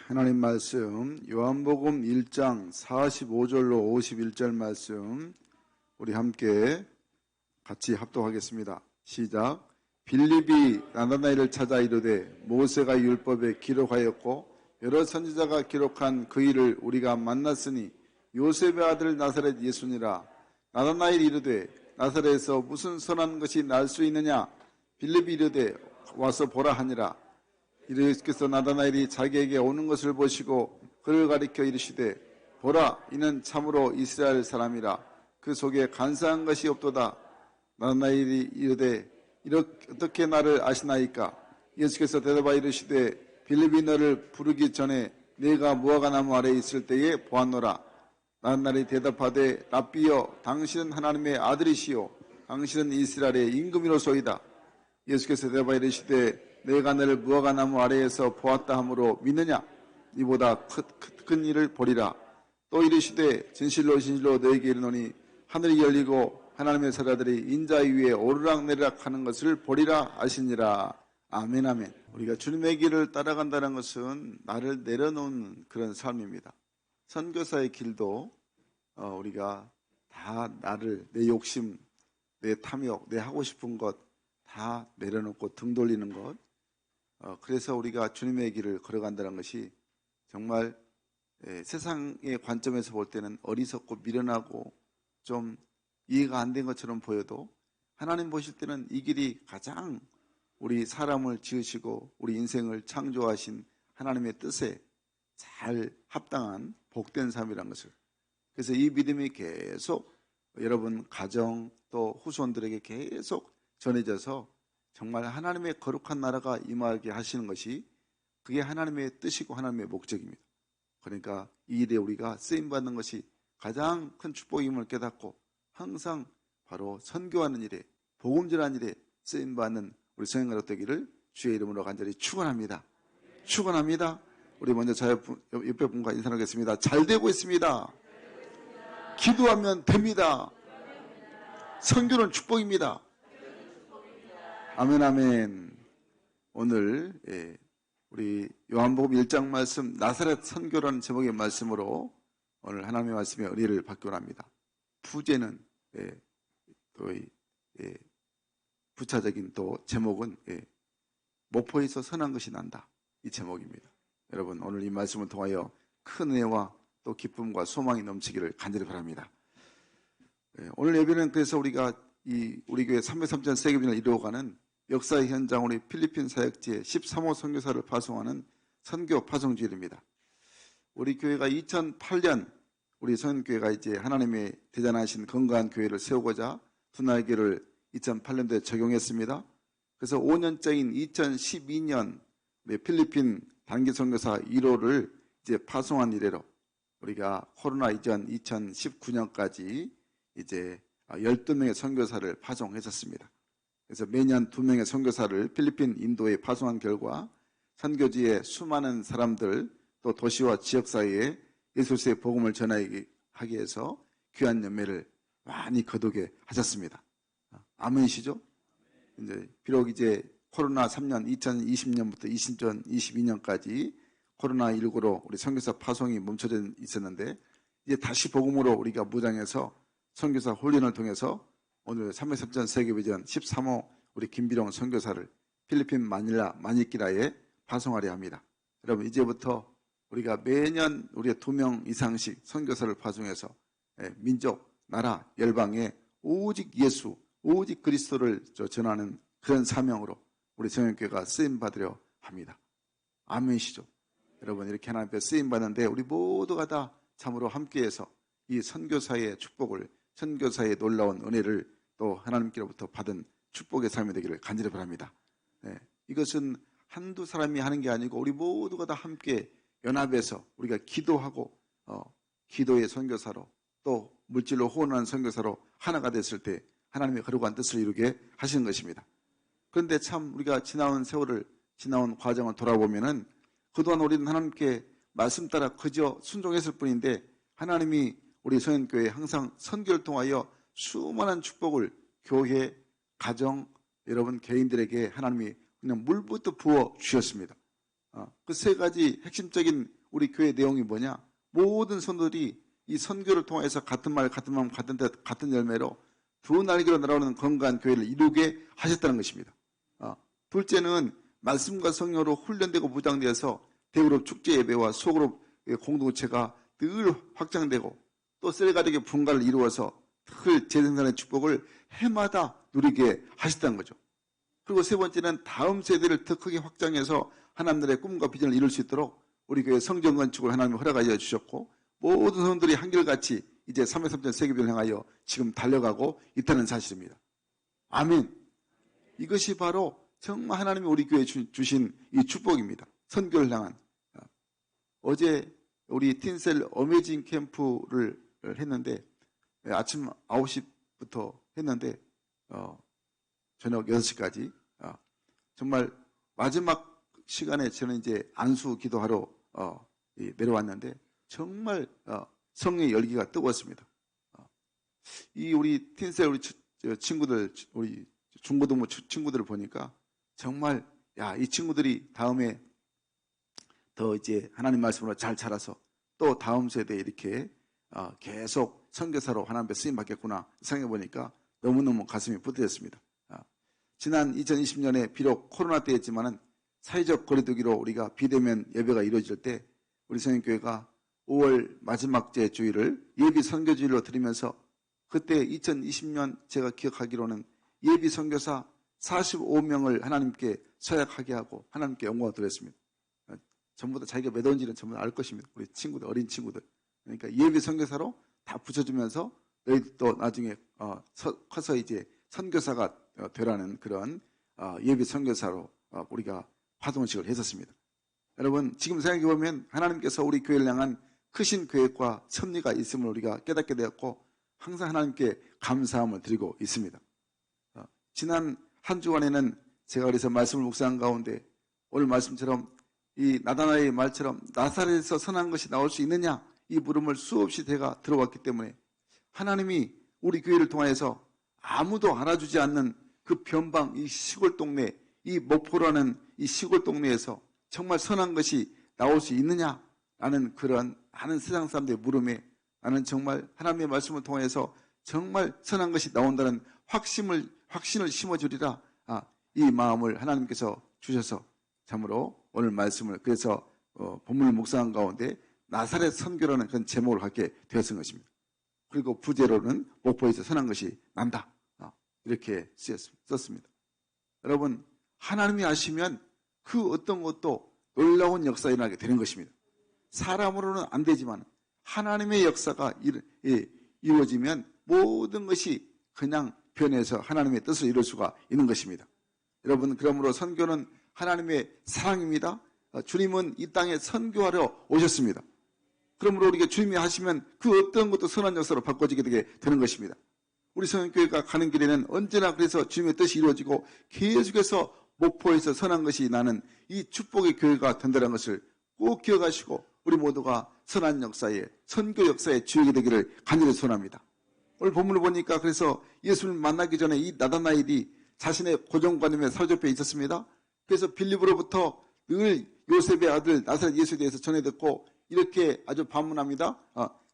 하나님 말씀 요한복음 1장 45절로 51절 말씀 우리 함께 같이 합독하겠습니다. 시작. 빌립이 나다나엘을 찾아 이르되 모세가 율법에 기록하였고 여러 선지자가 기록한 그 일을 우리가 만났으니 요셉의 아들 나사렛 예수니라. 나다나엘이 이르되 나사렛에서 무슨 선한 것이 날 수 있느냐. 빌립이 이르되 와서 보라 하니라. 예수께서 나다나엘이 자기에게 오는 것을 보시고 그를 가리켜 이르시되 보라 이는 참으로 이스라엘 사람이라. 그 속에 간사한 것이 없도다. 나다나엘이 이르되 어떻게 나를 아시나이까. 예수께서 대답하여 이르시되 빌립이 너를 부르기 전에 네가 무화과나무 아래에 있을 때에 보았노라. 나다나엘이 대답하되 랍비여 당신은 하나님의 아들이시요 당신은 이스라엘의 임금이로소이다. 예수께서 대답하여 이르시되 내가 너를 무화과나무 아래에서 보았다 함으로 믿느냐. 이보다 큰 일을 보리라. 또 이르시되 진실로 진실로 너에게 이르노니 하늘이 열리고 하나님의 사자들이 인자 위에 오르락내리락 하는 것을 보리라 하시니라. 아멘 아멘. 우리가 주님의 길을 따라간다는 것은 나를 내려놓는 그런 삶입니다. 선교사의 길도 우리가 다 나를, 내 욕심, 내 탐욕, 내 하고 싶은 것 다 내려놓고 등 돌리는 것. 그래서 우리가 주님의 길을 걸어간다는 것이 정말 세상의 관점에서 볼 때는 어리석고 미련하고 좀 이해가 안 된 것처럼 보여도 하나님 보실 때는 이 길이 가장 우리 사람을 지으시고 우리 인생을 창조하신 하나님의 뜻에 잘 합당한 복된 삶이라는 것을. 그래서 이 믿음이 계속 여러분 가정 또 후손들에게 계속 전해져서 정말 하나님의 거룩한 나라가 임하게 하시는 것이 그게 하나님의 뜻이고 하나님의 목적입니다. 그러니까 이 일에 우리가 쓰임받는 것이 가장 큰 축복임을 깨닫고 항상 바로 선교하는 일에, 복음전하는 일에 쓰임받는 우리 성행가족 되기를 주의 이름으로 간절히 축원합니다. 축원합니다. 우리 먼저 옆에 분과 인사하겠습니다. 잘 되고 있습니다. 기도하면 됩니다. 선교는 축복입니다. 아멘 아멘. 오늘 우리 요한복음 1장 말씀 나사렛 선교라는 제목의 말씀으로 오늘 하나님의 말씀에 은혜를 받기 원합니다. 부제는 또 부차적인 또 제목은 목포에서 선한 것이 난다. 이 제목입니다. 여러분 오늘 이 말씀을 통하여 큰 은혜와 또 기쁨과 소망이 넘치기를 간절히 바랍니다. 오늘 예배는 그래서 우리가 우리 교회 303전 세계비전을 이루어가는 역사의 현장 우리 필리핀 사역지에 13호 선교사를 파송하는 선교 파송주일입니다. 우리 교회가 2008년 우리 선교회가 이제 하나님의 대단하신 건강한 교회를 세우고자 분화교를 2008년도에 적용했습니다. 그래서 5년째인 2012년 필리핀 단기 선교사 1호를 이제 파송한 이래로 우리가 코로나 이전 2019년까지 이제 12명의 선교사를 파송했었습니다. 그래서 매년 2명의 선교사를 필리핀, 인도에 파송한 결과 선교지의 수많은 사람들 또 도시와 지역 사이에 예수의 복음을 전하기 위해서 귀한 연매를 많이 거두게 하셨습니다. 아멘이시죠? 이제 비록 이제 코로나 3년 2020년부터 2022년까지 코로나19로 우리 선교사 파송이 멈춰져 있었는데 이제 다시 복음으로 우리가 무장해서 선교사 훈련을 통해서 오늘 303전 세계비전 13호 우리 김비룡 선교사를 필리핀 마니끼라에 파송하려 합니다. 여러분 이제부터 우리가 매년 우리의 2명 이상씩 선교사를 파송해서 민족, 나라, 열방에 오직 예수, 오직 그리스도를 전하는 그런 사명으로 우리 성령교회가 쓰임받으려 합니다. 아멘이시죠? 여러분 이렇게 하나님 앞에 쓰임받는데 우리 모두가 다 참으로 함께해서 이 선교사의 축복을, 선교사의 놀라운 은혜를 또 하나님께로부터 받은 축복의 삶이 되기를 간절히 바랍니다. 이것은 한두 사람이 하는 게 아니고 우리 모두가 다 함께 연합해서 우리가 기도하고 기도의 선교사로 또 물질로 호언하는 선교사로 하나가 됐을 때 하나님의 거룩한 뜻을 이루게 하시는 것입니다. 그런데 참 우리가 지나온 세월을 지나온 과정을 돌아보면은 그동안 우리는 하나님께 말씀 따라 그저 순종했을 뿐인데 하나님이 우리 성현교회에 항상 선교를 통하여 수많은 축복을 교회, 가정, 여러분 개인들에게 하나님이 그냥 물부터 부어 주셨습니다. 그 세 가지 핵심적인 우리 교회 내용이 뭐냐? 모든 성도들이 이 선교를 통해서 같은 말, 같은 마음, 같은 뜻, 같은 열매로 두 날개로 날아오는 건강한 교회를 이루게 하셨다는 것입니다. 둘째는 말씀과 성령으로 훈련되고 무장되어서 대그룹 축제 예배와 소그룹 공동체가 늘 확장되고 또 셀가족의 분가를 이루어서 늘 재생산의 축복을 해마다 누리게 하셨다는 거죠. 그리고 세 번째는 다음 세대를 더 크게 확장해서 하나님의 꿈과 비전을 이룰 수 있도록 우리 교회 성전 건축을 하나님이 허락하여 주셨고 모든 성도들이 한결같이 이제 3.3절 세계비전을 향하여 지금 달려가고 있다는 사실입니다. 아멘. 이것이 바로 정말 하나님이 우리 교회에 주신 이 축복입니다. 선교를 향한. 어제 우리 틴셀 어메이징 캠프를 했는데 아침 9시부터 했는데 저녁 6시까지 정말 마지막 시간에 저는 이제 안수 기도하러 내려왔는데 정말 성령의 열기가 뜨거웠습니다. 이 우리 틴셀 우리 친구들 우리 중고등부 친구들을 보니까 정말 이 친구들이 다음에 더 이제 하나님 말씀으로 잘 자라서 또 다음 세대에 이렇게 계속 선교사로 하나님 앞에 쓰임 받겠구나 생각해 보니까 너무너무 가슴이 뿌듯했습니다. 지난 2020년에 비록 코로나 때였지만은 사회적 거리두기로 우리가 비대면 예배가 이루어질 때 우리 성인교회가 5월 마지막 주일을 예비 선교주일로 드리면서 그때 2020년 제가 기억하기로는 예비 선교사 45명을 하나님께 서약하게 하고 하나님께 영광을 드렸습니다. 전부 다 자기가 몇 원지는 전부 다 알 것입니다. 우리 친구들, 어린 친구들. 그러니까 예비 선교사로 다 붙여주면서 너희도 나중에 커서 이제 선교사가 되라는 그런 예비 선교사로 우리가 파송식을 했었습니다. 여러분 지금 생각해보면 하나님께서 우리 교회를 향한 크신 계획과 섭리가 있음을 우리가 깨닫게 되었고 항상 하나님께 감사함을 드리고 있습니다. 지난 한 주간에는 제가 그래서 말씀을 묵상한 가운데 오늘 말씀처럼 이 나다나의 말처럼 나사렛에서 선한 것이 나올 수 있느냐 이 물음을 수없이 제가 들어왔기 때문에 하나님이 우리 교회를 통해서 아무도 알아주지 않는 그 변방 이 시골 동네 이 목포라는 이 시골 동네에서 정말 선한 것이 나올 수 있느냐라는 그런 많은 세상 사람들의 물음에 나는 정말 하나님의 말씀을 통해서 정말 선한 것이 나온다는 확신을 심어주리라 이 마음을 하나님께서 주셔서 참으로 오늘 말씀을 그래서 본문을 묵상한 가운데 나사렛 선교라는 그런 제목을 갖게 되었던 것입니다. 그리고 부제로는 목포에서 선한 것이 난다 이렇게 썼습니다. 여러분 하나님이 하시면 그 어떤 것도 놀라운 역사가 일어나게 되는 것입니다. 사람으로는 안 되지만 하나님의 역사가 이루어지면 모든 것이 그냥 변해서 하나님의 뜻을 이룰 수가 있는 것입니다. 여러분 그러므로 선교는 하나님의 사랑입니다. 주님은 이 땅에 선교하러 오셨습니다. 그러므로 우리가 주님이 하시면 그 어떤 것도 선한 역사로 바꿔지게 되는 것입니다. 우리 성인교회가 가는 길에는 언제나 그래서 주님의 뜻이 이루어지고 계속해서 목포에서 선한 것이 나는 이 축복의 교회가 된다는 것을 꼭 기억하시고 우리 모두가 선한 역사에 선교 역사의 주역이 되기를 간절히 소원합니다. 오늘 본문을 보니까 그래서 예수를 만나기 전에 이 나다나엘이 자신의 고정관념에 사로잡혀 있었습니다. 그래서 빌립으로부터 늘 요셉의 아들 나사렛 예수에 대해서 전해 듣고 이렇게 아주 반문합니다.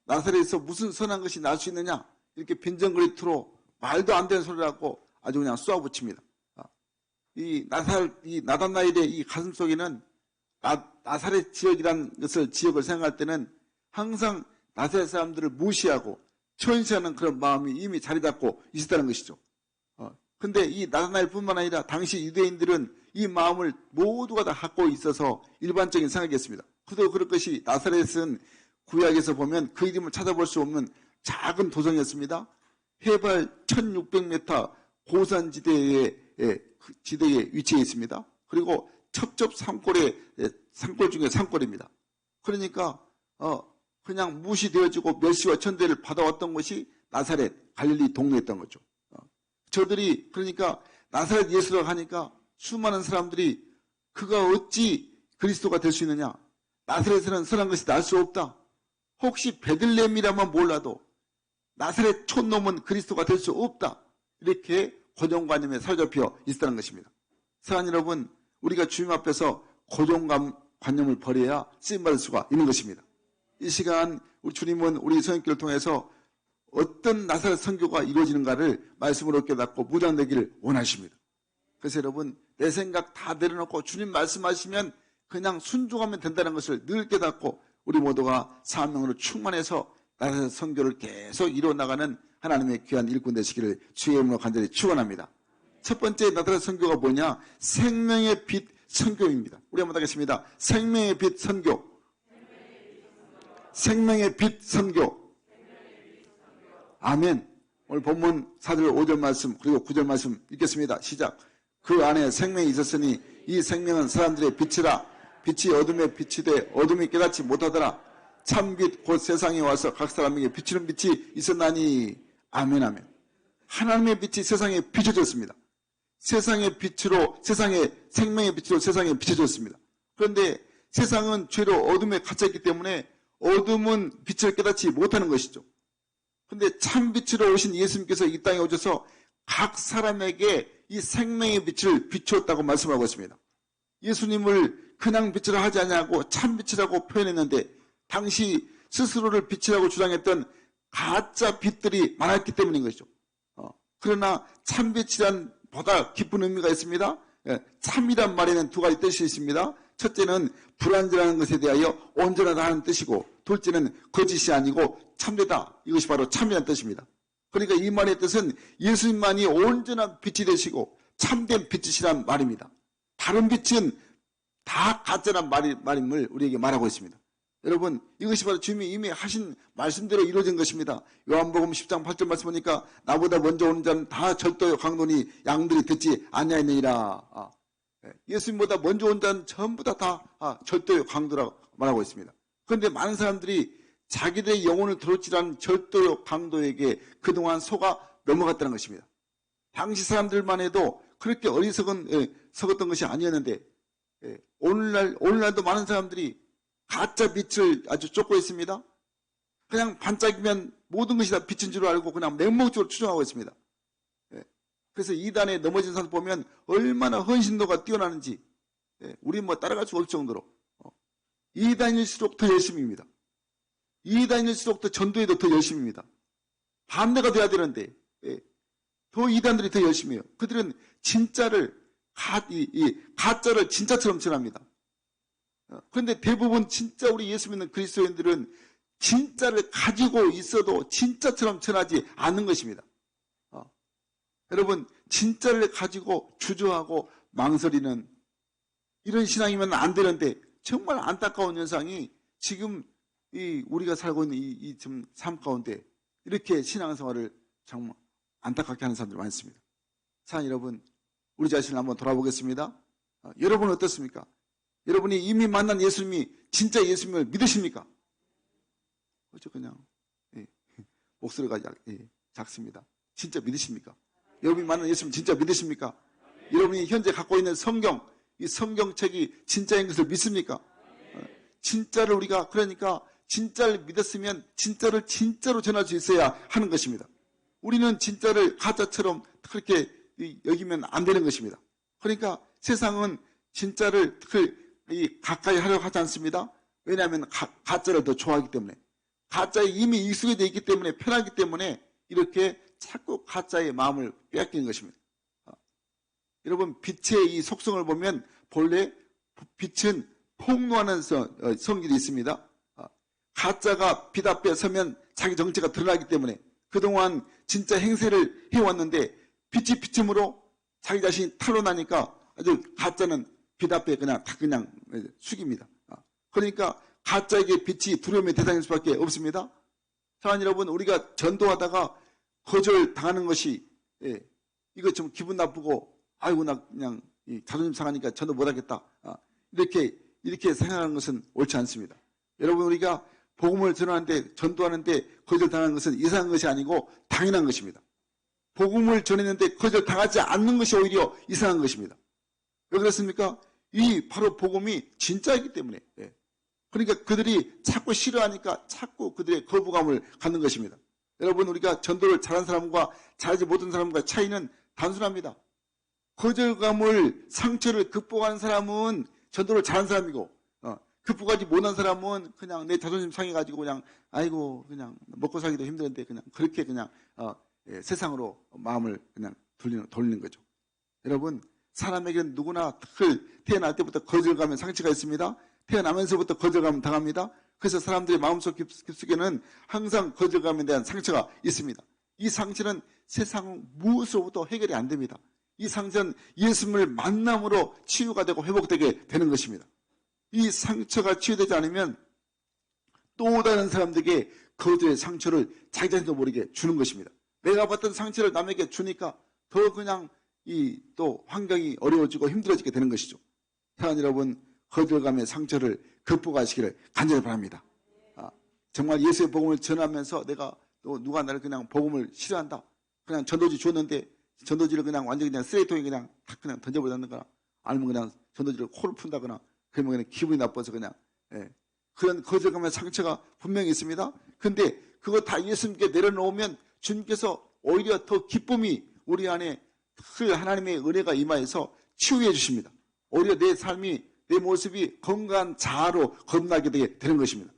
나사렛에서 무슨 선한 것이 날 수 있느냐 이렇게 빈정거리투로 말도 안 되는 소리를 하고 아주 그냥 쏘아붙입니다. 이 나다나엘의 이 가슴 속에는 나사렛 지역이라는 지역을 생각할 때는 항상 나사렛 사람들을 무시하고 천시하는 그런 마음이 이미 자리 잡고 있었다는 것이죠. 근데 이 나다나엘뿐만 아니라 당시 유대인들은 이 마음을 모두가 다 갖고 있어서 일반적인 생각이었습니다. 그도 그럴 것이 나사렛은 구약에서 보면 그 이름을 찾아볼 수 없는 작은 도성이었습니다. 해발 1600m 고산 지대에 위치해 있습니다. 그리고 첩첩 산골의 산골 중에 산골입니다. 그러니까 그냥 무시되어지고 멸시와 천대를 받아왔던 것이 나사렛 갈릴리 동네였던 거죠. 저들이 그러니까 나사렛 예수라고 하니까 수많은 사람들이 그가 어찌 그리스도가 될 수 있느냐? 나사렛에는 선한 것이 날 수 없다. 혹시 베들레헴이라면 몰라도 나사렛 촌놈은 그리스도가 될 수 없다. 이렇게 고정관념에 사로잡혀 있었다는 것입니다. 사랑하는 여러분, 우리가 주님 앞에서 관념을 버려야 쓰임받을 수가 있는 것입니다. 이 시간 우리 주님은 우리 성경을 통해서 어떤 나사렛 선교가 이루어지는가를 말씀으로 깨닫고 무장되기를 원하십니다. 그래서 여러분, 내 생각 다 내려놓고 주님 말씀하시면 그냥 순종하면 된다는 것을 늘 깨닫고 우리 모두가 사명으로 충만해서 나사렛 선교를 계속 이루어나가는 하나님의 귀한 일꾼 되시기를 주의 이름으로 간절히 축원합니다. 첫 번째 나사렛 선교가 뭐냐? 생명의 빛 선교입니다. 우리 한번 하겠습니다. 생명의 빛 선교. 생명의 빛 선교. 아멘. 오늘 본문 4절 5절 말씀 그리고 9절 말씀 읽겠습니다. 시작. 그 안에 생명이 있었으니 이 생명은 사람들의 빛이라. 빛이 어둠에 빛이 돼 어둠이 깨닫지 못하더라. 참빛 곧 세상에 와서 각 사람에게 비추는 빛이 있었나니. 아멘 아멘. 하나님의 빛이 세상에 비춰졌습니다. 세상의 빛으로 세상의 생명의 빛으로 세상에 비춰졌습니다. 그런데 세상은 죄로 어둠에 갇혀있기 때문에 어둠은 빛을 깨닫지 못하는 것이죠. 그런데 참빛으로 오신 예수님께서 이 땅에 오셔서 각 사람에게 이 생명의 빛을 비추었다고 말씀하고 있습니다. 예수님을 그냥 빛이라 하지 않냐고 참빛이라고 표현했는데 당시 스스로를 빛이라고 주장했던 가짜 빛들이 많았기 때문인 것이죠. 그러나 참빛이란 보다 깊은 의미가 있습니다. 참이란 말에는 두 가지 뜻이 있습니다. 첫째는 불완전한 것에 대하여 온전하다 하는 뜻이고 둘째는 거짓이 아니고 참되다. 이것이 바로 참이라는 뜻입니다. 그러니까 이 말의 뜻은 예수님만이 온전한 빛이 되시고 참된 빛이란 말입니다. 다른 빛은 다 가짜란 말임을 우리에게 말하고 있습니다. 여러분, 이것이 바로 주님이 이미 하신 말씀대로 이루어진 것입니다. 요한복음 10장 8절 말씀 보니까 나보다 먼저 오는 자는 다 절도요 강도니 양들이 듣지 아니하느니라. 예수님보다 먼저 온 자는 전부 다 절도요 강도라고 말하고 있습니다. 그런데 많은 사람들이 자기들의 영혼을 도둑질한 절도요 강도에게 그동안 속아 넘어갔다는 것입니다. 당시 사람들만 해도 그렇게 어리석었던 것이 아니었는데 오늘날도 많은 사람들이 가짜 빛을 아주 쫓고 있습니다. 그냥 반짝이면 모든 것이 다 빛인 줄 알고 그냥 맹목적으로 추종하고 있습니다. 그래서 이단에 넘어진 사람 보면 얼마나 헌신도가 뛰어나는지 우리 따라갈 수 없을 정도로 이단일수록 더 열심입니다. 이단일수록 더 전도에도 더 열심입니다. 반대가 돼야 되는데 더 이단들이 더 열심히 해요. 그들은 진짜를 가짜를 진짜처럼 전합니다. 그런데 대부분 진짜 우리 예수 믿는 그리스도인들은 진짜를 가지고 있어도 진짜처럼 전하지 않는 것입니다. 여러분, 진짜를 가지고 주저하고 망설이는 이런 신앙이면 안 되는데 정말 안타까운 현상이 지금 우리가 살고 있는 이 삶 가운데 이렇게 신앙생활을 정말 안타깝게 하는 사람들이 많습니다. 사랑 여러분, 우리 자신을 한번 돌아보겠습니다. 여러분은 어떻습니까? 여러분이 이미 만난 예수님이 진짜 예수님을 믿으십니까? 어쩌 그냥 목소리가 작습니다. 진짜 믿으십니까? 여러분이 만난 예수님 진짜 믿으십니까? 여러분이 현재 갖고 있는 성경, 이 성경책이 진짜인 것을 믿습니까? 진짜를 우리가 그러니까 진짜를 믿었으면 진짜를 진짜로 전할 수 있어야 하는 것입니다. 우리는 진짜를 가짜처럼 그렇게 여기면 안 되는 것입니다. 그러니까 세상은 진짜를 가까이 하려고 하지 않습니다. 왜냐하면 가짜를 더 좋아하기 때문에 가짜에 이미 익숙해져 있기 때문에 편하기 때문에 이렇게 자꾸 가짜의 마음을 빼앗기는 것입니다. 여러분, 빛의 이 속성을 보면 본래 빛은 폭로하는 성질이 있습니다. 가짜가 빛 앞에 서면 자기 정체가 드러나기 때문에 그동안 진짜 행세를 해왔는데 빛이 비침으로 자기 자신이 탄로나니까 아주 가짜는 빛 앞에 그냥 숙입니다. 그러니까 가짜에게 빛이 두려움의 대상일 수밖에 없습니다. 사랑하는 여러분, 우리가 전도하다가 거절당하는 것이 이거 좀 기분 나쁘고 아이고 나 그냥 자존심 상하니까 전도 못하겠다 이렇게 생각하는 것은 옳지 않습니다. 여러분, 우리가 복음을 전하는데 전도하는데 거절당하는 것은 이상한 것이 아니고 당연한 것입니다. 복음을 전했는데 거절당하지 않는 것이 오히려 이상한 것입니다. 왜 그렇습니까? 이 바로 복음이 진짜이기 때문에. 그러니까 그들이 자꾸 싫어하니까 자꾸 그들의 거부감을 갖는 것입니다. 여러분, 우리가 전도를 잘한 사람과 잘하지 못한 사람과 차이는 단순합니다. 거절감을 상처를 극복하는 사람은 전도를 잘한 사람이고 극복하지 못한 사람은 그냥 내 자존심 상해가지고 그냥 아이고 그냥 먹고 살기도 힘들었는데 그냥 그렇게 그냥 세상으로 마음을 그냥 돌리는 거죠. 여러분, 사람에게는 누구나 태어날 때부터 거절감에 상처가 있습니다. 태어나면서부터 거절감 당합니다. 그래서 사람들의 마음속 깊숙이는 항상 거절감에 대한 상처가 있습니다. 이 상처는 세상 무엇으로부터 해결이 안 됩니다. 이 상처는 예수님을 만남으로 치유가 되고 회복되게 되는 것입니다. 이 상처가 치유되지 않으면 또 다른 사람들에게 거절의 상처를 자기 자신도 모르게 주는 것입니다. 내가 받던 상처를 남에게 주니까 더 그냥 또 환경이 어려워지고 힘들어지게 되는 것이죠. 사랑하는 여러분, 거절감의 상처를 극복하시기를 간절히 바랍니다. 정말 예수의 복음을 전하면서 내가 또 누가 나를 그냥 복음을 싫어한다. 그냥 전도지 줬는데 전도지를 그냥 완전히 그냥 쓰레기통에 그냥 탁 그냥 던져버렸는거나 아니면 그냥 전도지를 코를 푼다거나 그러면 그냥 기분이 나빠서 그냥 그런 거절감의 상처가 분명히 있습니다. 근데 그거 다 예수님께 내려놓으면 주님께서 오히려 더 기쁨이 우리 안에 그 하나님의 은혜가 임하여서 치유해 주십니다. 오히려 내 삶이 내 모습이 건강한 자아로 거듭나게 되는 것입니다.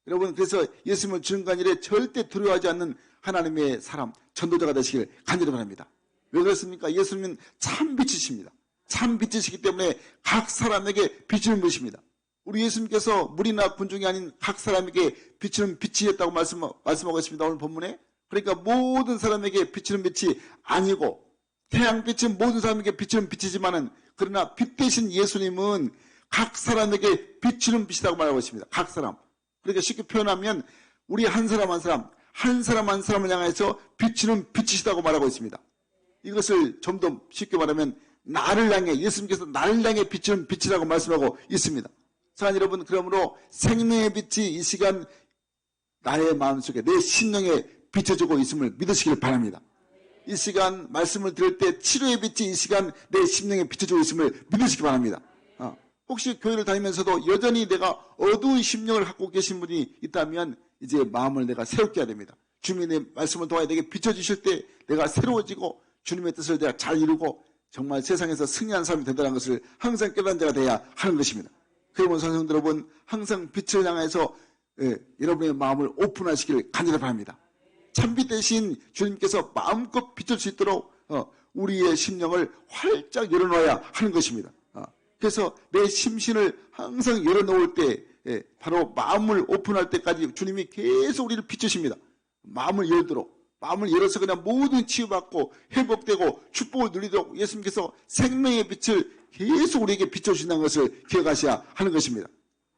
여러분, 그래서 예수님을 증거한 일에 절대 두려워하지 않는 하나님의 사람, 전도자가 되시길 간절히 바랍니다. 왜 그렇습니까? 예수님은 참 빛이십니다. 참 빛이시기 때문에 각 사람에게 비추는 것입니다. 우리 예수님께서 물이나 군중이 아닌 각 사람에게 비추는 빛이었다고 말씀하고 있습니다. 오늘 본문에. 그러니까 모든 사람에게 비추는 빛이 아니고 태양빛은 모든 사람에게 비추는 빛이지만은 그러나 빛 대신 예수님은 각 사람에게 비추는 빛이라고 말하고 있습니다. 각 사람. 그러니까 쉽게 표현하면 우리 한 사람 한 사람을 향해서 비추는 빛이시다고 말하고 있습니다. 이것을 좀 더 쉽게 말하면 나를 향해, 예수님께서 나를 향해 비추는 빛이라고 말씀하고 있습니다. 사랑하는 여러분, 그러므로 생명의 빛이 이 시간 나의 마음속에 내 심령에 비춰주고 있음을 믿으시길 바랍니다. 이 시간 말씀을 들을 때 치료의 빛이 이 시간 내 심령에 비춰주고 있음을 믿으시기 바랍니다. 혹시 교회를 다니면서도 여전히 내가 어두운 심령을 갖고 계신 분이 있다면 이제 마음을 내가 새롭게 해야 됩니다. 주님의 말씀을 통하여 내게 비춰주실 때 내가 새로워지고 주님의 뜻을 내가 잘 이루고 정말 세상에서 승리한 사람이 된다는 것을 항상 깨닫는 자가 돼야 하는 것입니다. 그러면 선생님들 여러분, 항상 빛을 향해서 여러분의 마음을 오픈하시기를 간절히 바랍니다. 참빛 대신 주님께서 마음껏 비출 수 있도록 우리의 심령을 활짝 열어놓아야 하는 것입니다. 그래서 내 심신을 항상 열어놓을 때 바로 마음을 오픈할 때까지 주님이 계속 우리를 비추십니다. 마음을 열도록, 마음을 열어서 그냥 모든 치유받고 회복되고 축복을 누리도록 예수님께서 생명의 빛을 계속 우리에게 비춰주신다는 것을 기억하셔야 하는 것입니다.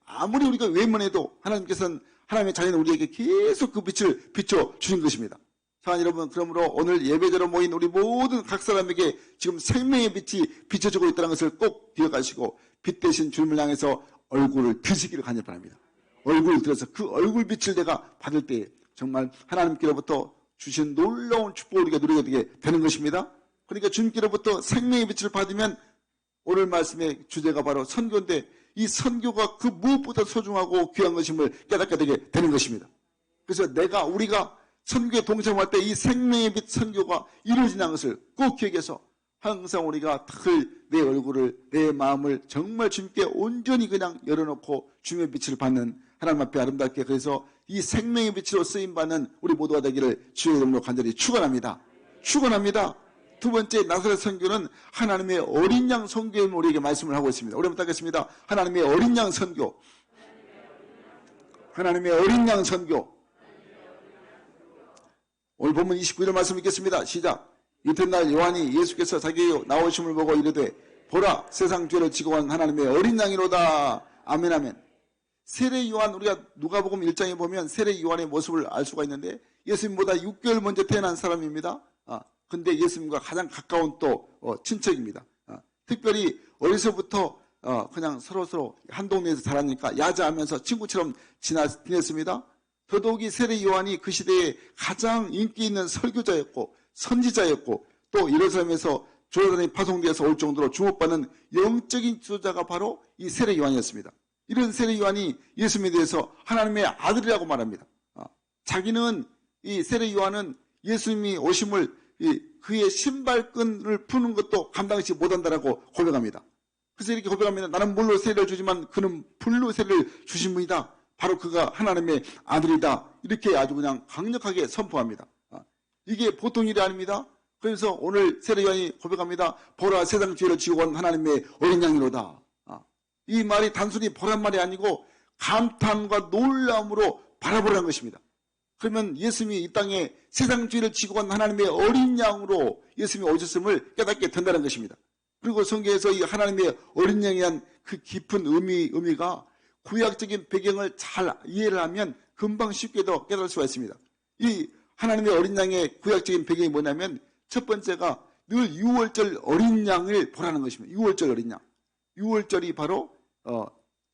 아무리 우리가 외면해도 하나님께서는 하나님의 자녀는 우리에게 계속 그 빛을 비춰주신 것입니다. 사랑하는 여러분, 그러므로 오늘 예배자로 모인 우리 모든 각 사람에게 지금 생명의 빛이 비춰주고 있다는 것을 꼭 기억하시고 빛 대신 주님을 향해서 얼굴을 드시기를 간절히 바랍니다. 얼굴을 들어서 그 얼굴 빛을 내가 받을 때 정말 하나님께로부터 주신 놀라운 축복을 우리가 누리게 되게 되는 것입니다. 그러니까 주님께로부터 생명의 빛을 받으면 오늘 말씀의 주제가 바로 선교인데 이 선교가 그 무엇보다 소중하고 귀한 것임을 깨닫게 되게 되는 것입니다. 그래서 우리가 선교에 동참할 때 이 생명의 빛 선교가 이루어진다는 것을 꼭 기억해서 항상 우리가 내 얼굴을, 내 마음을 정말 주님께 온전히 그냥 열어놓고 주님의 빛을 받는 하나님 앞에 아름답게, 그래서 이 생명의 빛으로 쓰임받는 우리 모두가 되기를 주의 이름으로 간절히 축원합니다. 축원합니다. 두 번째, 나사렛 선교는 하나님의 어린 양 선교임을 우리에게 말씀을 하고 있습니다. 우리 한번 따겠습니다. 하나님의 어린 양 선교. 하나님의 어린 양 선교. 오늘 본문 29절 말씀 읽겠습니다. 시작. 이튿날 요한이 예수께서 자기의 나오심을 보고 이르되 보라, 세상 죄를 지고 간 하나님의 어린 양이로다. 아멘 아멘. 세례 요한, 우리가 누가복음 1장에 보면 세례 요한의 모습을 알 수가 있는데 예수님보다 6개월 먼저 태어난 사람입니다. 근데 예수님과 가장 가까운 또 친척입니다. 특별히 어려서부터 그냥 서로 한 동네에서 자라니까 야자하면서 친구처럼 지냈습니다. 더더욱이 세례 요한이 그 시대에 가장 인기 있는 설교자였고 선지자였고 또 예루살렘에서 조르단에 파송되어서 올 정도로 주목받는 영적인 지도자가 바로 이 세례 요한이었습니다. 이런 세례 요한이 예수님에 대해서 하나님의 아들이라고 말합니다. 자기는, 이 세례 요한은 예수님이 오심을 그의 신발끈을 푸는 것도 감당하지 못한다라고 고백합니다. 그래서 이렇게 고백합니다. 나는 물로 세례를 주지만 그는 불로 세례를 주신 분이다. 바로 그가 하나님의 아들이다. 이렇게 아주 그냥 강력하게 선포합니다. 이게 보통 일이 아닙니다. 그래서 오늘 세례요한이 고백합니다. 보라, 세상 죄를 지고 온 하나님의 어린 양이로다. 이 말이 단순히 보란 말이 아니고 감탄과 놀라움으로 바라보라는 것입니다. 그러면 예수님이 이 땅에 세상 죄를 지고 온 하나님의 어린 양으로 예수님이 오셨음을 깨닫게 된다는 것입니다. 그리고 성경에서 이 하나님의 어린 양에 대한 그 깊은 의미가 구약적인 배경을 잘 이해를 하면 금방 쉽게도 깨달을 수가 있습니다. 이 하나님의 어린 양의 구약적인 배경이 뭐냐면 첫 번째가 늘 유월절 어린 양을 보라는 것입니다. 유월절 어린 양. 유월절이 바로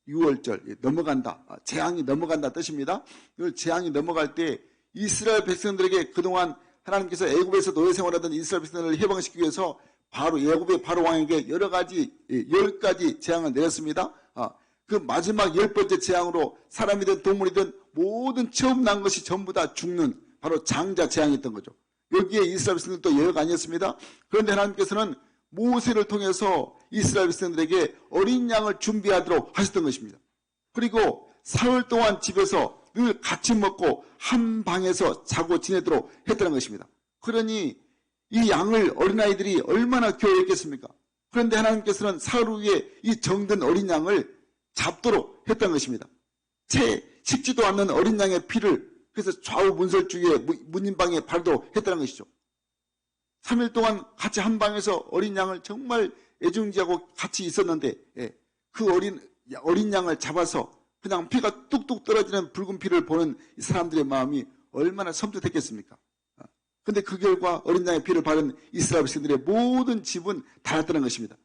유월절 넘어간다. 재앙이 넘어간다 뜻입니다. 이 재앙이 넘어갈 때 이스라엘 백성들에게 그동안 하나님께서 애굽에서 노예 생활하던 이스라엘 백성들을 해방시키기 위해서 바로 애굽의 바로 왕에게 여러 가지 10가지 재앙을 내렸습니다. 그 마지막 10번째 재앙으로 사람이든 동물이든 모든 처음 난 것이 전부 다 죽는 바로 장자 재앙이었던 거죠. 여기에 이스라엘 백성들도 예외가 아니었습니다. 그런데 하나님께서는 모세를 통해서 이스라엘 백성들에게 어린 양을 준비하도록 하셨던 것입니다. 그리고 사흘 동안 집에서 늘 같이 먹고 한 방에서 자고 지내도록 했다는 것입니다. 그러니 이 양을 어린아이들이 얼마나 교회했겠습니까? 그런데 하나님께서는 사흘 후에 이 정든 어린 양을 잡도록 했던 것입니다. 채 식지도 않는 어린 양의 피를 그래서 좌우 문설주에 문인방에 바르도록 했다는 것이죠. 3일 동안 같이 한 방에서 어린 양을 정말 애중지하고 같이 있었는데 그 어린 양을 잡아서 그냥 피가 뚝뚝 떨어지는 붉은 피를 보는 이 사람들의 마음이 얼마나 섬뜩했겠습니까? 그런데 그 결과 어린 양의 피를 바른 이스라엘 백성들의 모든 집은 닳았다는 것입니다.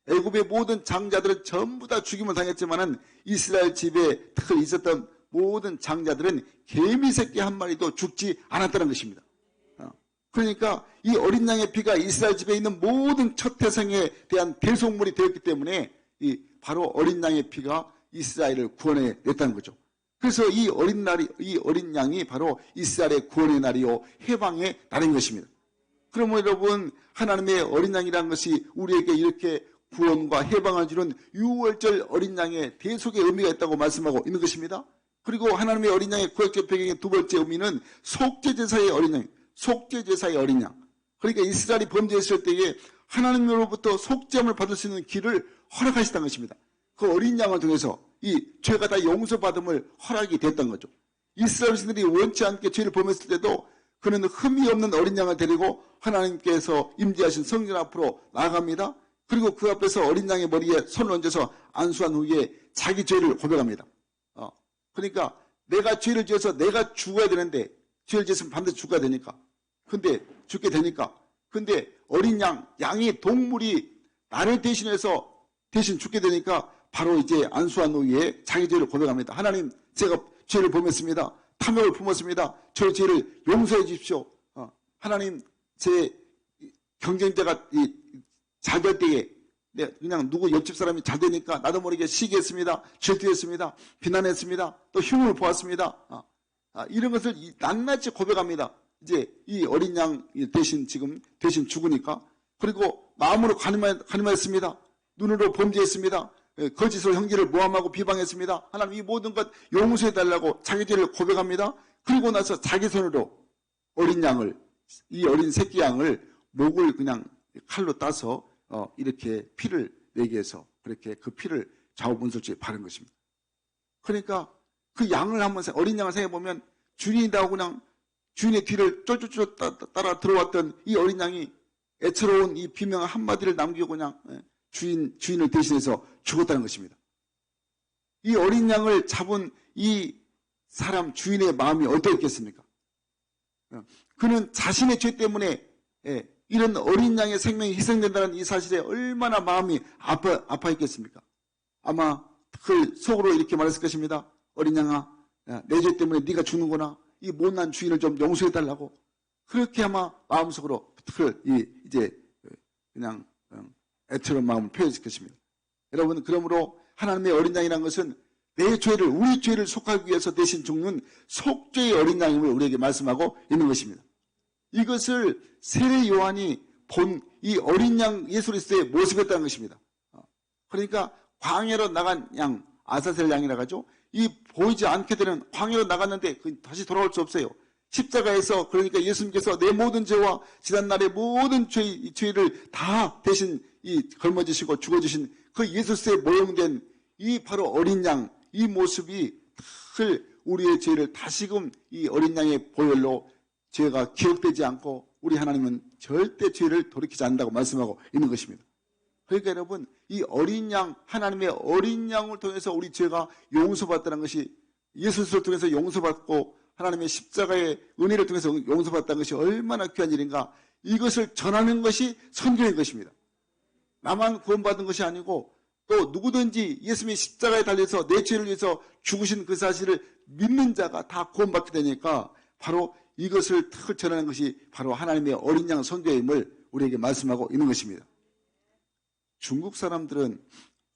애굽의 모든 장자들은 전부 다 죽임을 당했지만은 이스라엘 집에 특히 있었던 모든 장자들은 개미 새끼 한 마리도 죽지 않았다는 것입니다. 그러니까 이 어린 양의 피가 이스라엘 집에 있는 모든 첫 태생에 대한 대속물이 되었기 때문에 바로 어린 양의 피가 이스라엘을 구원해 냈다는 거죠. 그래서 이 어린 양이 바로 이스라엘의 구원의 날이요 해방의 날인 것입니다. 그러면 여러분 하나님의 어린 양이라는 것이 우리에게 이렇게 구원과 해방을 주는 유월절 어린 양의 대속의 의미가 있다고 말씀하고 있는 것입니다. 그리고 하나님의 어린 양의 구약적 배경의 두 번째 의미는 속죄제사의 어린 양, 속죄제사의 어린 양. 그러니까 이스라엘이 범죄했을 때에 하나님으로부터 속죄함을 받을 수 있는 길을 허락하셨다는 것입니다. 그 어린 양을 통해서 이 죄가 다 용서받음을 허락이 됐던 거죠. 이스라엘 신들이 원치 않게 죄를 범했을 때도 그는 흠이 없는 어린 양을 데리고 하나님께서 임재하신 성전 앞으로 나아갑니다. 그리고 그 앞에서 어린 양의 머리에 손을 얹어서 안수한 후에 자기 죄를 고백합니다. 그러니까 내가 죄를 지어서 내가 죽어야 되는데 죄를 지었으면 반드시 죽어야 되니까. 근데 죽게 되니까. 근데 어린 양이 동물이 나를 대신해서 대신 죽게 되니까 바로 이제 안수한 후에 자기 죄를 고백합니다. 하나님, 제가 죄를 범했습니다. 탐욕을 품었습니다. 저의 죄를 용서해 주십시오. 하나님, 제 경쟁자가 잘 될 때에 그냥 누구 옆집 사람이 잘 되니까 나도 모르게 시기했습니다. 질투했습니다. 비난했습니다. 또 흉을 보았습니다. 이런 것을 낱낱이 고백합니다. 이제 이 어린 양 대신 죽으니까. 그리고 마음으로 간음하였습니다. 눈으로 범죄했습니다. 거짓으로 형제를 모함하고 비방했습니다. 하나님 이 모든 것 용서해달라고 자기 죄를 고백합니다. 그리고 나서 자기 손으로 이 어린 새끼 양을 목을 그냥 칼로 따서 이렇게 피를 내게 해서 그렇게 그 피를 좌우 문설주에 바른 것입니다. 그러니까 그 양을 어린 양을 생각해보면 주인이라고 그냥 주인의 뒤를 쫄쫄쫄 따라 들어왔던 이 어린 양이 애처로운 이 비명 한마디를 남기고 그냥 주인을 대신해서 죽었다는 것입니다. 이 어린 양을 잡은 이 사람 주인의 마음이 어떠했겠습니까? 그는 자신의 죄 때문에 이런 어린 양의 생명이 희생된다는 이 사실에 얼마나 마음이 아파했겠습니까? 아마 그 속으로 이렇게 말했을 것입니다. 어린 양아, 내 죄 때문에 네가 죽는구나. 이 못난 주인을 좀 용서해달라고. 그렇게 아마 마음속으로 이제 그냥 애처로운 마음을 표현했을 것입니다. 여러분, 그러므로 하나님의 어린 양이라는 것은 우리 죄를 속하기 위해서 대신 죽는 속죄의 어린 양임을 우리에게 말씀하고 있는 것입니다. 이것을 세례 요한이 본 이 어린 양 예수 그리스도의 모습이었다는 것입니다. 그러니까 광야로 나간 양, 아사셀 양이라고 하죠. 이 보이지 않게 되는 광야로 나갔는데 다시 돌아올 수 없어요. 십자가에서 그러니까 예수님께서 내 모든 죄와 지난날의 모든 죄를 다 대신 걸머지시고 죽어주신 그 예수스에 모형된 이 바로 어린 양, 이 모습이 늘 우리의 죄를 다시금 이 어린 양의 보혈로 죄가 기억되지 않고 우리 하나님은 절대 죄를 돌이키지 않는다고 말씀하고 있는 것입니다. 그러니까 여러분, 이 어린 양, 하나님의 어린 양을 통해서 우리 죄가 용서받다는 것이 예수를 통해서 용서받고 하나님의 십자가의 은혜를 통해서 용서받다는 것이 얼마나 귀한 일인가. 이것을 전하는 것이 선교인 것입니다. 나만 구원받은 것이 아니고 또 누구든지 예수님의 십자가에 달려서 내 죄를 위해서 죽으신 그 사실을 믿는 자가 다 구원받게 되니까 바로 이것을 탁 전하는 것이 바로 하나님의 어린 양 선교임을 우리에게 말씀하고 있는 것입니다. 중국 사람들은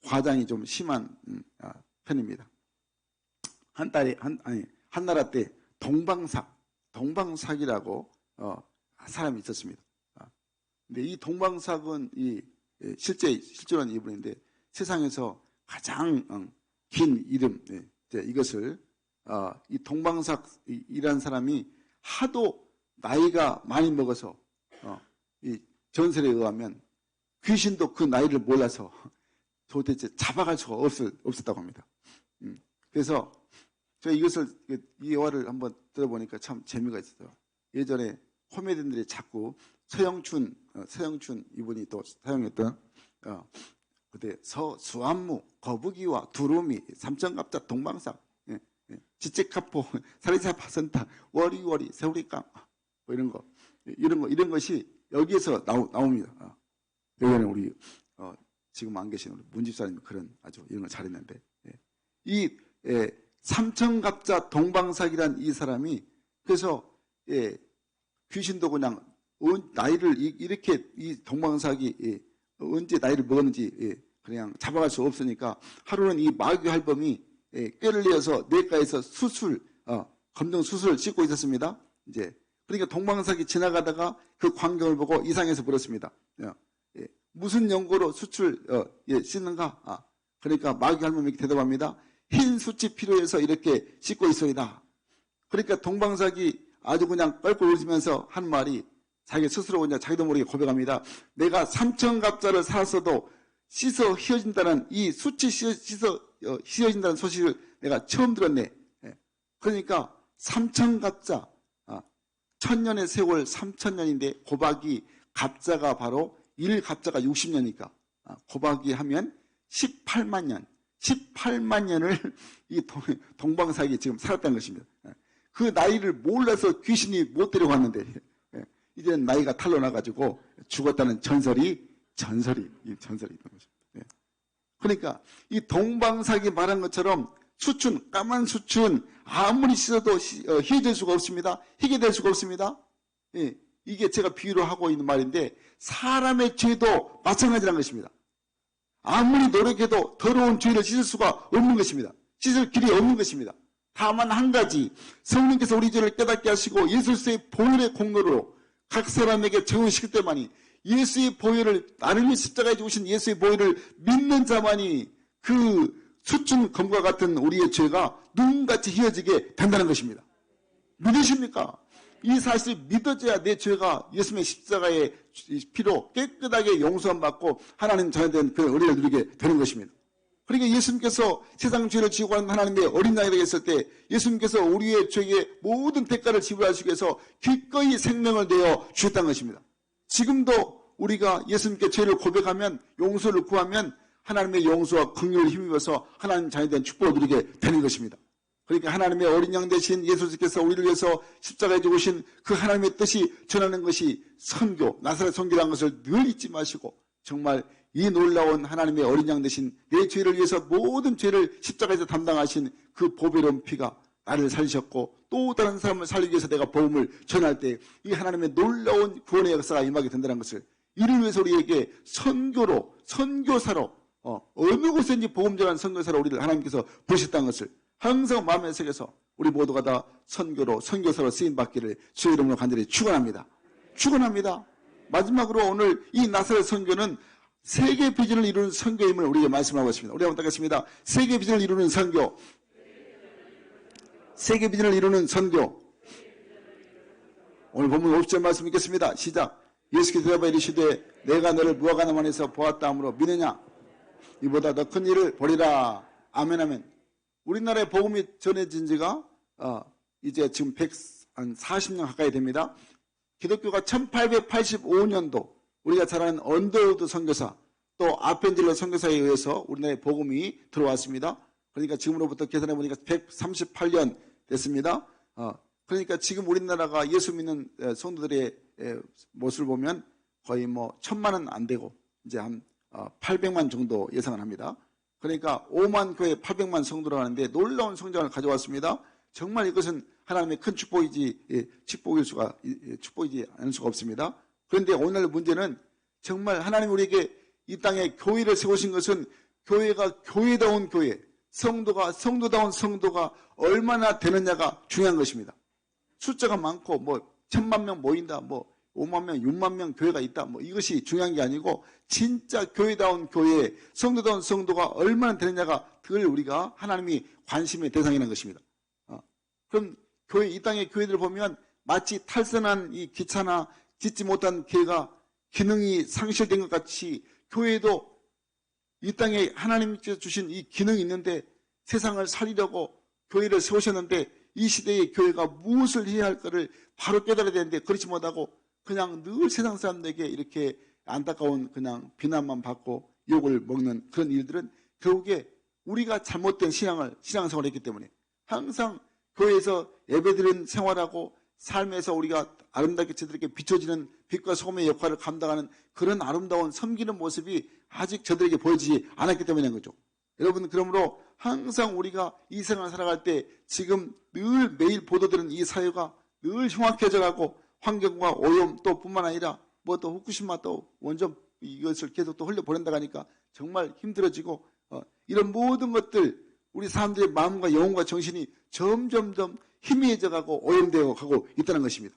과장이 좀 심한 편입니다. 한 나라 때 동방삭이라고 사람이 있었습니다. 근데 이 동방삭은 실제로는 이분인데 세상에서 가장 긴 이름, 이것을 이 동방삭이라는 사람이 하도 나이가 많이 먹어서 이 전설에 의하면 귀신도 그 나이를 몰라서 도대체 잡아갈 수가 없었다고 합니다. 그래서 제가 이 예화를 한번 들어보니까 참 재미가 있어요. 예전에 코미디언들이 자꾸 서영춘 이분이 또 사용했던 그때 수안무, 거북이와 두루미, 삼천갑자, 동방삭, 지체카포, 사리사파선타, 워리워리, 세우리깡 뭐 이런 것이 여기에서 나옵니다. 여기는 우리 지금 안 계신 우리 문집사님 그런 아주 이런 걸 잘했는데 이 삼천갑자 동방삭이란 이 사람이 그래서 귀신도 그냥 나이를 이렇게 이 동방삭이 언제 나이를 먹었는지 그냥 잡아갈 수 없으니까 하루는 이 마귀 할범이 꾀를 내어서 뇌과에서 검정 수술을 씻고 있었습니다. 이제 그러니까 동방삭이 지나가다가 그 광경을 보고 이상해서 물었습니다. 무슨 연고로 수출 씻는가? 그러니까 마귀 할멈이 대답합니다. 흰 숯이 필요해서 이렇게 씻고 있어이다. 그러니까 동방삭이 아주 그냥 껄껄 웃으면서 한 말이 자기 스스로 그냥 자기도 모르게 고백합니다. 내가 삼천갑자를 살았어도 씻어 휘어진다는 이 숯이 씻어 휘어진다는 소식을 내가 처음 들었네. 그러니까 삼천갑자, 천년의 세월 3,000년인데 고박이 갑자가 바로 1갑자가 60년이니까 고박이 하면 18만 년을 이 동방삭이 지금 살았다는 것입니다. 그 나이를 몰라서 귀신이 못 데려갔는데 이제는 나이가 탄로나가지고 죽었다는 전설이 있는 거죠. 그러니까 이 동방삭이 말한 것처럼 수춘, 까만 수춘 아무리 씻어도 희될 수가 없습니다. 희게 될 수가 없습니다. 이게 제가 비유로 하고 있는 말인데 사람의 죄도 마찬가지라는 것입니다. 아무리 노력해도 더러운 죄를 씻을 수가 없는 것입니다. 씻을 길이 없는 것입니다. 다만 한 가지 성령께서 우리 죄를 깨닫게 하시고 예수의 보혈의 공로로 각 사람에게 적용시킬 때만이 예수의 보혈을 나름의 십자가에 죽으신 예수의 보혈을 믿는 자만이 그 수춘검과 같은 우리의 죄가 눈같이 휘어지게 된다는 것입니다. 믿으십니까? 이 사실이 믿어져야 내 죄가 예수님의 십자가의 피로 깨끗하게 용서받고 하나님 자녀된 그 은혜를 누리게 되는 것입니다. 그러니까 예수님께서 세상 죄를 지고 가는 하나님의 어린 양이 되었을 때 예수님께서 우리의 죄의 모든 대가를 지불하시기 위해서 기꺼이 생명을 내어 주셨다는 것입니다. 지금도 우리가 예수님께 죄를 고백하면 용서를 구하면 하나님의 용서와 긍휼을 힘입어서 하나님 자녀된 축복을 누리게 되는 것입니다. 그러니까 하나님의 어린 양 되신 예수님께서 우리를 위해서 십자가에 죽으신 그 하나님의 뜻이 전하는 것이 선교, 나사렛 선교라는 것을 늘 잊지 마시고 정말 이 놀라운 하나님의 어린 양 되신 내 죄를 위해서 모든 죄를 십자가에서 담당하신 그 보배로운 피가 나를 살리셨고 또 다른 사람을 살리기 위해서 내가 복음을 전할 때 이 하나님의 놀라운 구원의 역사가 임하게 된다는 것을 이를 위해서 우리에게 선교사로 어느 곳에든지 복음 전하는 선교사로 우리를 하나님께서 부르셨다는 것을 항상 마음에 새겨서 우리 모두가 다 선교사로 쓰임받기를 주의 이름으로 간절히 축원합니다. 마지막으로 오늘 이 나사렛 선교는 세계 비전을 이루는 선교임을 우리에게 말씀하고 있습니다. 우리 한번 따겠습니다. 세계 비전을 이루는 선교. 세계 비전을 이루는 선교. 오늘 본문 50절 말씀 읽겠습니다. 시작. 예수께서 대답하여 이르시되 내가 너를 무화과나무 안에서 보았다 하므로 믿느냐? 이보다 더 큰 일을 보리라. 아멘 아멘. 우리나라에 복음이 전해진 지가 이제 지금 140년 가까이 됩니다. 기독교가 1885년도 우리가 잘 아는 언더우드 선교사 또 아펜젤러 선교사에 의해서 우리나라에 복음이 들어왔습니다. 그러니까 지금으로부터 계산해 보니까 138년 됐습니다. 그러니까 지금 우리나라가 예수 믿는 성도들의 모습을 보면 거의 뭐 1000만은 안 되고 이제 한 800만 정도 예상을 합니다. 그러니까 5만 교회 800만 성도라고 하는데 놀라운 성장을 가져왔습니다. 정말 이것은 하나님의 큰 축복이지 축복이지 않을 수가 없습니다. 그런데 오늘 문제는 정말 하나님 우리에게 이 땅에 교회를 세우신 것은 교회가 교회다운 교회, 성도가 성도다운 성도가 얼마나 되느냐가 중요한 것입니다. 숫자가 많고 뭐 1000만 명 모인다, 뭐 5만 명, 6만 명 교회가 있다, 뭐 이것이 중요한 게 아니고 진짜 교회다운 교회, 성도다운 성도가 얼마나 되느냐가 그걸 우리가 하나님이 관심의 대상이라는 것입니다. 그럼 교회, 이 땅의 교회들 보면 마치 탈선한 이 기차나 짓지 못한 개가 기능이 상실된 것 같이 교회도 이 땅에 하나님께서 주신 이 기능이 있는데 세상을 살리려고 교회를 세우셨는데 이 시대의 교회가 무엇을 해야 할까를 바로 깨달아야 되는데 그렇지 못하고 그냥 늘 세상 사람들에게 이렇게 안타까운 그냥 비난만 받고 욕을 먹는 그런 일들은 결국에 우리가 잘못된 신앙생활을 했기 때문에 항상 교회에서 예배드리는 생활하고 삶에서 우리가 아름답게 저들에게 비춰지는 빛과 소금의 역할을 감당하는 그런 아름다운 섬기는 모습이 아직 저들에게 보여지지 않았기 때문인 거죠. 여러분, 그러므로 항상 우리가 이 생활을 살아갈 때 지금 늘 매일 보도되는 이 사회가 늘 흉악해져 가고 환경과 오염 또 뿐만 아니라 뭐 또 후쿠시마 또 원전 이것을 계속 또 흘려보낸다고 하니까 정말 힘들어지고 이런 모든 것들 우리 사람들의 마음과 영혼과 정신이 점점점 희미해져 가고 오염되어 가고 있다는 것입니다.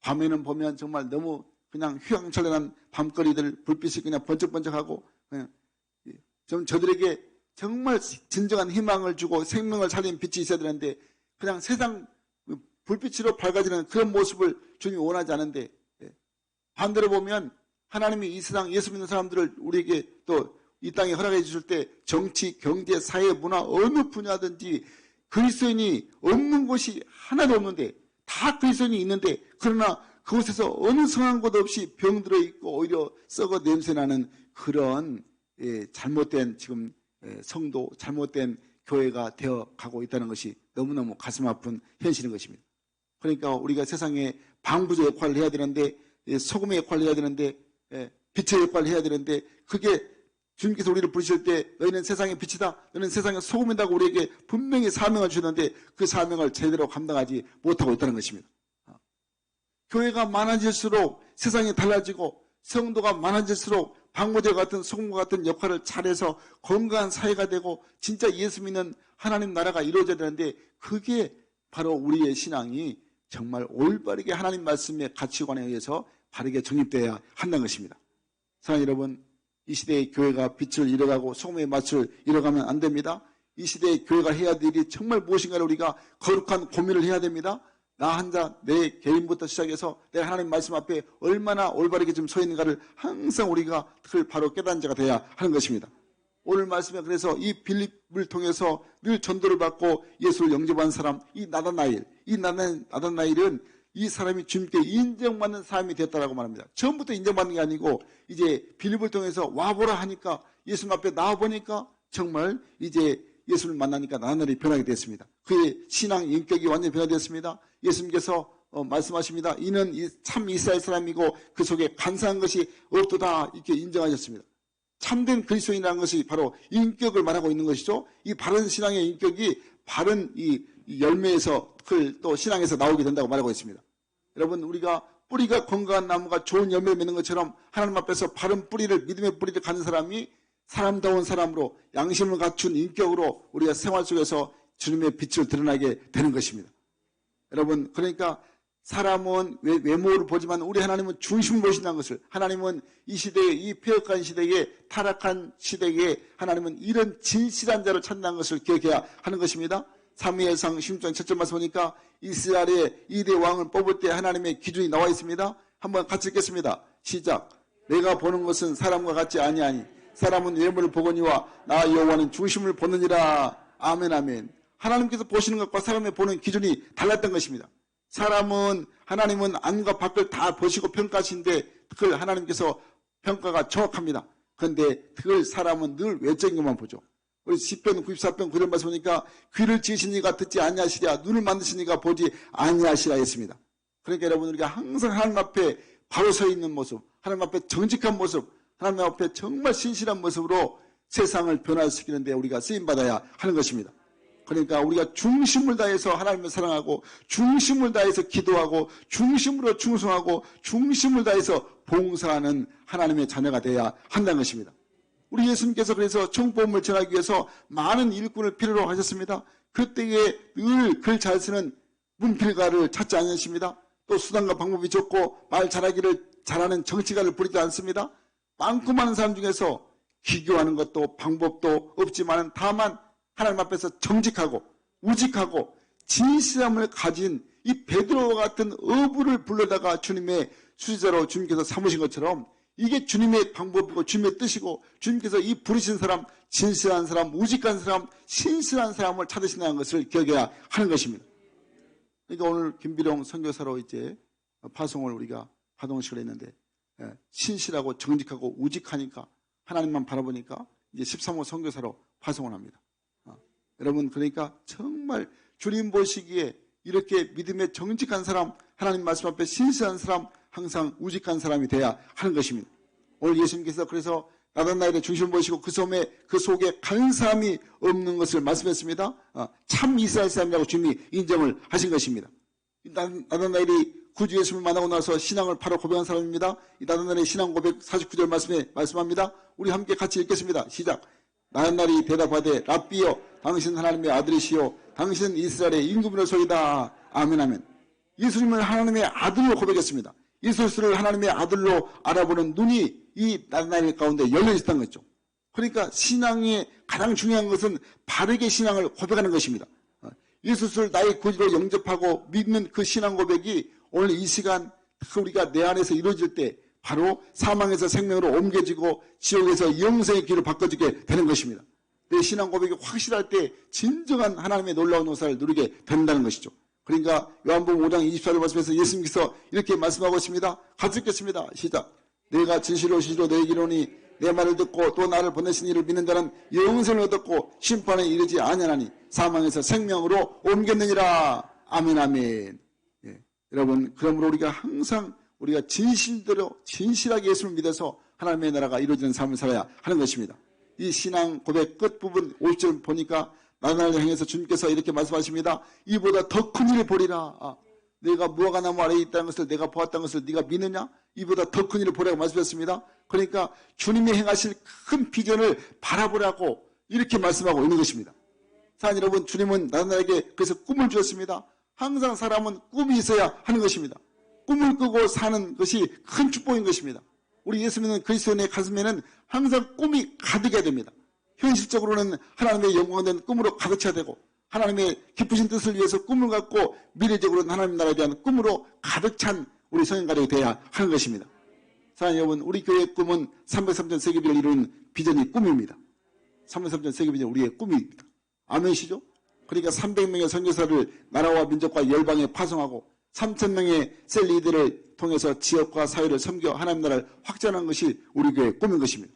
밤에는 보면 정말 너무 그냥 휘황찬란한 밤거리들 불빛이 그냥 번쩍번쩍하고 그냥 좀 저들에게 정말 진정한 희망을 주고 생명을 살리는 빛이 있어야 되는데 그냥 세상 불빛으로 밝아지는 그런 모습을 주님이 원하지 않은데 반대로 보면 하나님이 이 세상 예수 믿는 사람들을 우리에게 또 이 땅에 허락해 주실 때 정치, 경제, 사회, 문화 어느 분야든지 그리스도인이 없는 곳이 하나도 없는데 다 그리스도인이 있는데 그러나 그곳에서 어느 성한 곳 없이 병들어 있고 오히려 썩어 냄새나는 그런 잘못된 지금 성도, 잘못된 교회가 되어 가고 있다는 것이 너무너무 가슴 아픈 현실인 것입니다. 그러니까 우리가 세상에 방부제 역할을 해야 되는데 소금의 역할을 해야 되는데 빛의 역할을 해야 되는데 그게 주님께서 우리를 부르실 때 너희는 세상의 빛이다, 너희는 세상의 소금이다고 우리에게 분명히 사명을 주는데 그 사명을 제대로 감당하지 못하고 있다는 것입니다. 교회가 많아질수록 세상이 달라지고 성도가 많아질수록 방부제 같은 소금과 같은 역할을 잘해서 건강한 사회가 되고 진짜 예수 믿는 하나님 나라가 이루어져야 되는데 그게 바로 우리의 신앙이 정말 올바르게 하나님 말씀의 가치관에 의해서 바르게 정립되어야 한다는 것입니다. 사랑하는 여러분, 이 시대의 교회가 빛을 잃어가고 소금의 맛을 잃어가면 안 됩니다. 이 시대의 교회가 해야 될 일이 정말 무엇인가를 우리가 거룩한 고민을 해야 됩니다. 나 혼자 내 개인부터 시작해서 내가 하나님 말씀 앞에 얼마나 올바르게 좀 서 있는가를 항상 우리가 그걸 바로 깨닫는 자가 되어야 하는 것입니다. 오늘 말씀에 그래서 이 빌립을 통해서 늘 전도를 받고 예수를 영접한 사람, 이 나다나엘은 이 사람이 주님께 인정받는 사람이 됐다라고 말합니다. 처음부터 인정받는 게 아니고 이제 빌립을 통해서 와보라 하니까 예수님 앞에 나와보니까 정말 이제 예수를 만나니까 나다나엘이 변하게 됐습니다. 그의 신앙 인격이 완전히 변화되었습니다. 예수님께서 말씀하십니다. 이는 참 이스라엘 사람이고 그 속에 간사한 것이 없도다 이렇게 인정하셨습니다. 참된 그리스도인이라는 것이 바로 인격을 말하고 있는 것이죠. 이 바른 신앙의 인격이 바른 이 열매에서 또 신앙에서 나오게 된다고 말하고 있습니다. 여러분, 우리가 뿌리가 건강한 나무가 좋은 열매를 맺는 것처럼 하나님 앞에서 바른 뿌리를, 믿음의 뿌리를 가는 사람이 사람다운 사람으로 양심을 갖춘 인격으로 우리가 생활 속에서 주님의 빛을 드러나게 되는 것입니다. 여러분, 그러니까 사람은 외모를 보지만 우리 하나님은 중심을 보신다는 것을, 하나님은 이 시대에, 이 폐역한 시대에, 타락한 시대에 하나님은 이런 진실한 자를 찾는다는 것을 기억해야 하는 것입니다. 사무엘상 16장 7절 말씀 보니까 이스라엘의 2대 왕을 뽑을 때 하나님의 기준이 나와 있습니다. 한번 같이 읽겠습니다. 시작. 내가 보는 것은 사람과 같지 아니하니 사람은 외모를 보거니와 나 여호와는 중심을 보느니라. 아멘 아멘. 하나님께서 보시는 것과 사람의 보는 기준이 달랐던 것입니다. 사람은, 하나님은 안과 밖을 다 보시고 평가하시는데 그걸 하나님께서 평가가 정확합니다. 그런데 그걸 사람은 늘 외적인 것만 보죠. 우리 시편 94편 9절 말씀 보니까 귀를 지으시니가 듣지 아니하시랴, 눈을 만드시니가 보지 아니하시라 했습니다. 그러니까 여러분, 우리가 항상 하나님 앞에 바로 서 있는 모습, 하나님 앞에 정직한 모습, 하나님 앞에 정말 신실한 모습으로 세상을 변화시키는데 우리가 쓰임받아야 하는 것입니다. 그러니까 우리가 중심을 다해서 하나님을 사랑하고, 중심을 다해서 기도하고, 중심으로 충성하고, 중심을 다해서 봉사하는 하나님의 자녀가 되어야 한다는 것입니다. 우리 예수님께서 그래서 청복음을 전하기 위해서 많은 일꾼을 필요로 하셨습니다. 그때에 늘 글 잘 쓰는 문필가를 찾지 않으십니다. 또 수단과 방법이 좋고 말 잘하기를 잘하는 정치가를 부리지 않습니다. 많고 많은 사람 중에서 기교하는 것도 방법도 없지만 다만 하나님 앞에서 정직하고 우직하고 진실함을 가진 이 베드로와 같은 어부를 불러다가 주님의 수지자로 주님께서 삼으신 것처럼 이게 주님의 방법이고 주님의 뜻이고 주님께서 이 부르신 사람, 진실한 사람, 우직한 사람, 신실한 사람을 찾으신다는 것을 기억해야 하는 것입니다. 그러니까 오늘 김비룡 선교사로 이제 파송을 우리가 파동식을 했는데 신실하고 정직하고 우직하니까 하나님만 바라보니까 이제 13호 선교사로 파송을 합니다. 여러분, 그러니까 정말 주님 보시기에 이렇게 믿음에 정직한 사람, 하나님 말씀 앞에 신실한 사람, 항상 우직한 사람이 돼야 하는 것입니다. 오늘 예수님께서 그래서 나단나엘의 중심을 보시고 그 속에 간사함이 없는 것을 말씀했습니다. 참 이스라엘 사람이라고 주님이 인정을 하신 것입니다. 나단나엘이 구주 예수님을 만나고 나서 신앙을 바로 고백한 사람입니다. 이 나단나엘의 신앙 고백 49절 말씀에 말씀합니다. 우리 함께 같이 읽겠습니다. 시작. 나단나엘이 대답하되 랍비여, 당신 하나님의 아들이시요 당신은 이스라엘의 임금으로소이다. 아멘 아멘. 예수님을 하나님의 아들로 고백했습니다. 예수를 하나님의 아들로 알아보는 눈이 이 나단나엘 가운데 열려 있었던 거죠. 그러니까 신앙의 가장 중요한 것은 바르게 신앙을 고백하는 것입니다. 예수를 나의 구주로 영접하고 믿는 그 신앙 고백이 오늘 이 시간 우리가 내 안에서 이루어질 때 바로 사망에서 생명으로 옮겨지고 지옥에서 영생의 길을 바꿔주게 되는 것입니다. 내 신앙 고백이 확실할 때 진정한 하나님의 놀라운 은사를 누리게 된다는 것이죠. 그러니까 요한복음 5장 24절 말씀에서 예수님께서 이렇게 말씀하고 있습니다. 같이 읽겠습니다. 시작. 내가 진실로 너에게 이르노니 내 말을 듣고 또 나를 보내신 이를 믿는 자는 영생을 얻었고 심판에 이르지 아니하나니 사망에서 생명으로 옮겼느니라. 아멘 아멘. 예. 여러분, 그러므로 우리가 항상 우리가 진실대로 진실하게 예수를 믿어서 하나님의 나라가 이루어지는 삶을 살아야 하는 것입니다. 이 신앙 고백 끝부분 50절 보니까 나단나엘을 향해서 주님께서 이렇게 말씀하십니다. 이보다 더 큰 일을 보리라. 내가 무화과 나무 아래에 있다는 것을 내가 보았다는 것을 네가 믿느냐? 이보다 더 큰 일을 보라고 말씀하셨습니다. 그러니까 주님이 행하실 큰 비전을 바라보라고 이렇게 말씀하고 있는 것입니다. 사랑하는 여러분, 주님은 나단나엘에게 그래서 꿈을 주었습니다. 항상 사람은 꿈이 있어야 하는 것입니다. 꿈을 꾸고 사는 것이 큰 축복인 것입니다. 우리 예수 믿는 그리스도인의 가슴에는 항상 꿈이 가득해야 됩니다. 현실적으로는 하나님의 영광된 꿈으로 가득 차야 되고 하나님의 기쁘신 뜻을 위해서 꿈을 갖고 미래적으로는 하나님 나라에 대한 꿈으로 가득 찬 우리 성인가족이 되어야 하는 것입니다. 사랑하는 여러분, 우리 교회의 꿈은 303전 세계비를 이루는 비전이 꿈입니다. 303전 세계비전 우리의 꿈입니다. 아멘이시죠? 그러니까 300명의 선교사를 나라와 민족과 열방에 파송하고 3,000명의 셀 리더를 통해서 지역과 사회를 섬겨 하나님 나라를 확장하는 것이 우리 교회의 꿈인 것입니다.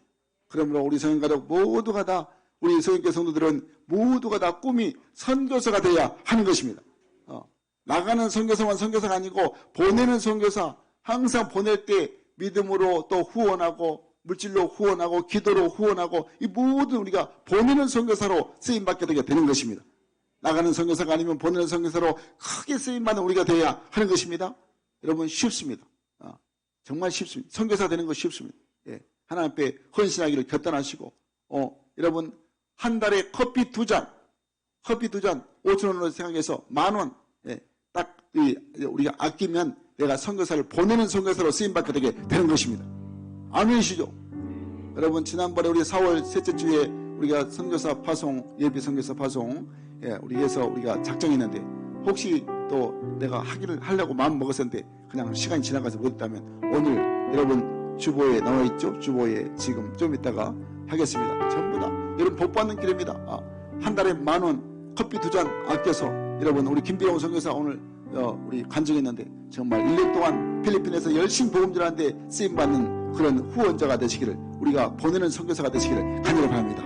그러므로 우리 성인가족 모두가 다, 우리 성인교 성도들은 모두가 다 꿈이 선교사가 되어야 하는 것입니다. 나가는 선교사만 선교사가 아니고 보내는 선교사, 항상 보낼 때 믿음으로 또 후원하고 물질로 후원하고 기도로 후원하고 이 모든 우리가 보내는 선교사로 쓰임받게 되게 되는 것입니다. 나가는 선교사가 아니면 보내는 선교사로 크게 쓰임받는 우리가 되어야 하는 것입니다. 여러분, 쉽습니다. 정말 쉽습니다. 선교사 되는 거 쉽습니다. 예. 하나님 앞에 헌신하기를 결단하시고 여러분, 한 달에 커피 두 잔 5,000원으로 생각해서 10,000원, 예, 딱 우리가 아끼면 내가 선교사를 보내는 선교사로 쓰임받게 되게 되는 것입니다. 아멘이시죠? 여러분, 지난번에 우리 4월 셋째 주에 우리가 선교사 파송, 예비 선교사 파송, 우리에서 우리가 작정했는데, 혹시 또 내가 하려고 마음 먹었었는데, 그냥 시간이 지나가서 못했다면, 오늘 여러분 주보에 나와있죠? 주보에 지금 좀 이따가 하겠습니다. 전부 다. 여러분 복 받는 길입니다. 한 달에 10,000원, 커피 2잔 아껴서, 여러분, 우리 김비용 선교사 오늘 우리 간증했는데, 정말 1년 동안 필리핀에서 열심히 복음전하는데 쓰임받는 그런 후원자가 되시기를, 우리가 보내는 선교사가 되시기를 간절히 바랍니다.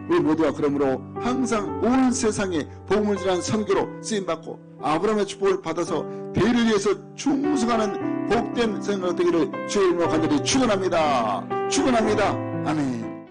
우리 모두가 그러므로 항상 온 세상에 복음을 전하는 선교로 쓰임받고 아브라함의 축복을 받아서 대의를 위해서 충성하는 복된 생각 되기를 주의 이름으로 간절히 축원합니다. 축원합니다. 아멘.